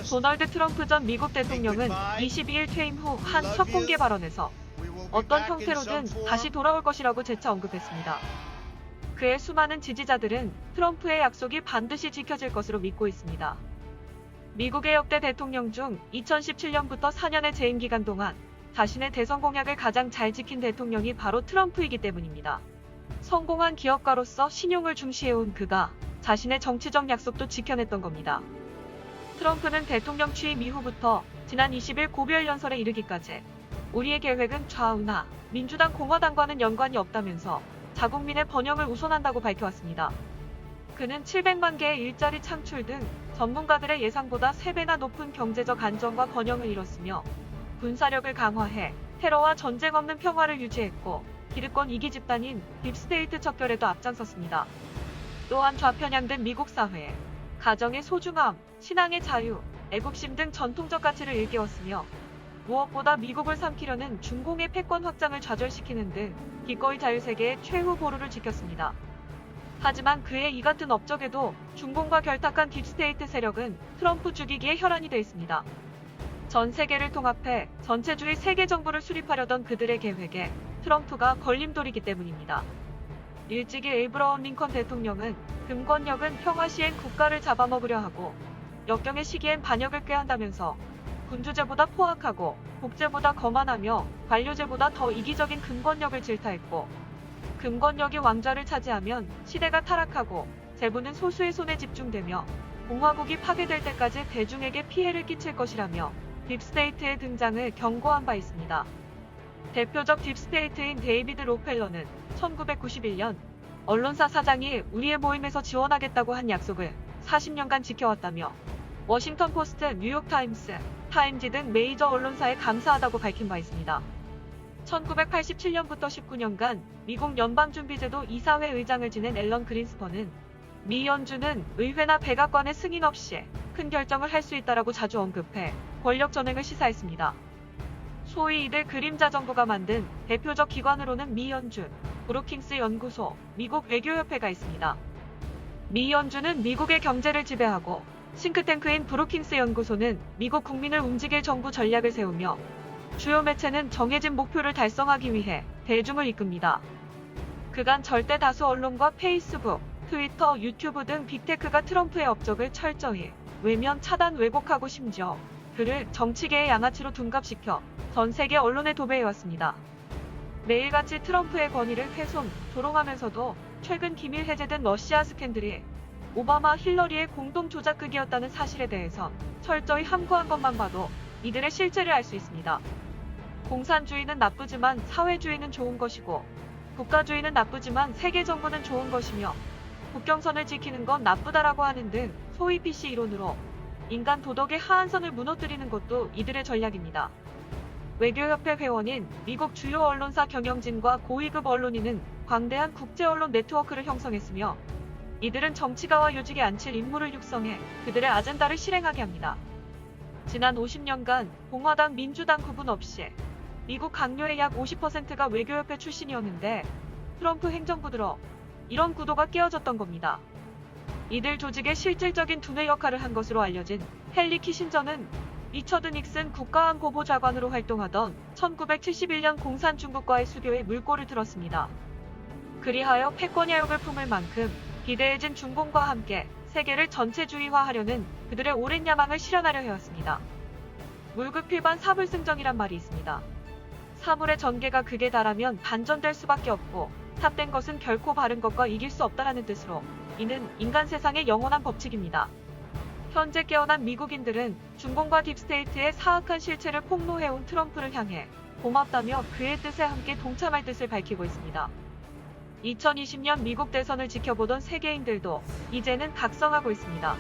도널드 트럼프 전 미국 대통령은 22일 퇴임 후 한 첫 공개 발언에서 어떤 형태로든 다시 돌아올 것이라고 재차 언급했습니다. 그의 수많은 지지자들은 트럼프의 약속이 반드시 지켜질 것으로 믿고 있습니다. 미국의 역대 대통령 중 2017년부터 4년의 재임 기간 동안 자신의 대선 공약을 가장 잘 지킨 대통령이 바로 트럼프이기 때문입니다. 성공한 기업가로서 신용을 중시해온 그가 자신의 정치적 약속도 지켜냈던 겁니다. 트럼프는 대통령 취임 이후부터 지난 20일 고별 연설에 이르기까지 우리의 계획은 좌우나 민주당 공화당과는 연관이 없다면서 자국민의 번영을 우선한다고 밝혀왔습니다. 그는 700만 개의 일자리 창출 등 전문가들의 예상보다 3배나 높은 경제적 안정과 번영을 이뤘으며 군사력을 강화해 테러와 전쟁 없는 평화를 유지했고 기득권 이기 집단인 딥스테이트 척결에도 앞장섰습니다. 또한 좌편향된 미국 사회에 가정의 소중함, 신앙의 자유, 애국심 등 전통적 가치를 일깨웠으며 무엇보다 미국을 삼키려는 중공의 패권 확장을 좌절시키는 등 기꺼이 자유세계의 최후 보루를 지켰습니다. 하지만 그의 이 같은 업적에도 중공과 결탁한 딥스테이트 세력은 트럼프 죽이기에 혈안이 돼 있습니다. 전 세계를 통합해 전체주의 세계 정부를 수립하려던 그들의 계획에 트럼프가 걸림돌이기 때문입니다. 일찍이 에이브러함 링컨 대통령은 금권력은 평화 시엔 국가를 잡아먹으려 하고 역경의 시기엔 반역을 꾀한다면서 군주제보다 포악하고 복제보다 거만하며 관료제보다 더 이기적인 금권력을 질타했고 금권력이 왕좌를 차지하면 시대가 타락하고 재부는 소수의 손에 집중되며 공화국이 파괴될 때까지 대중에게 피해를 끼칠 것이라며 딥스테이트의 등장을 경고한 바 있습니다. 대표적 딥스테이트인 데이비드 로펠러는 1991년 언론사 사장이 우리의 모임에서 지원하겠다고 한 약속을 40년간 지켜왔다며 워싱턴 포스트, 뉴욕타임스, 타임지 등 메이저 언론사에 감사하다고 밝힌 바 있습니다. 1987년부터 19년간 미국 연방준비제도 이사회 의장을 지낸 앨런 그린스펀은 미 연준은 의회나 백악관의 승인 없이 큰 결정을 할 수 있다라고 자주 언급해 권력 전횡을 시사했습니다. 소위 이들 그림자 정부가 만든 대표적 기관으로는 미 연준, 브루킹스 연구소, 미국 외교협회가 있습니다. 미 연준은 미국의 경제를 지배하고 싱크탱크인 브루킹스 연구소는 미국 국민을 움직일 정부 전략을 세우며 주요 매체는 정해진 목표를 달성하기 위해 대중을 이끕니다. 그간 절대 다수 언론과 페이스북, 트위터, 유튜브 등 빅테크가 트럼프의 업적을 철저히 외면, 차단, 왜곡하고 심지어 그를 정치계의 양아치로 둔갑시켜 전 세계 언론에 도배해왔습니다. 매일같이 트럼프의 권위를 훼손, 조롱하면서도 최근 기밀 해제된 러시아 스캔들이 오바마, 힐러리의 공동 조작극이었다는 사실에 대해선 철저히 함구한 것만 봐도 이들의 실체를 알 수 있습니다. 공산주의는 나쁘지만 사회주의는 좋은 것이고 국가주의는 나쁘지만 세계정부는 좋은 것이며 국경선을 지키는 건 나쁘다라고 하는 등 소위 PC 이론으로 인간 도덕의 하한선을 무너뜨리는 것도 이들의 전략입니다. 외교협회 회원인 미국 주요 언론사 경영진과 고위급 언론인은 광대한 국제언론 네트워크를 형성했으며 이들은 정치가와 요직에 앉힐 인물을 육성해 그들의 아젠다를 실행하게 합니다. 지난 50년간 공화당, 민주당 구분 없이 미국 강요의 약 50%가 외교협회 출신이었는데 트럼프 행정부 들어 이런 구도가 깨어졌던 겁니다. 이들 조직의 실질적인 두뇌 역할을 한 것으로 알려진 헨리 키신저는 리처드 닉슨 국가안보보좌관으로 활동하던 1971년 공산 중국과의 수교에 물꼬를 들었습니다. 그리하여 패권야욕을 품을 만큼 기대해진 중공과 함께 세계를 전체주의화하려는 그들의 오랜 야망을 실현하려 해왔습니다. 물급필반 사불승정이란 말이 있습니다. 사물의 전개가 극에 달하면 반전될 수밖에 없고 탑된 것은 결코 바른 것과 이길 수 없다라는 뜻으로 이는 인간 세상의 영원한 법칙입니다. 현재 깨어난 미국인들은 중공과 딥스테이트의 사악한 실체를 폭로해온 트럼프를 향해 고맙다며 그의 뜻에 함께 동참할 뜻을 밝히고 있습니다. 2020년 미국 대선을 지켜보던 세계인들도 이제는 각성하고 있습니다.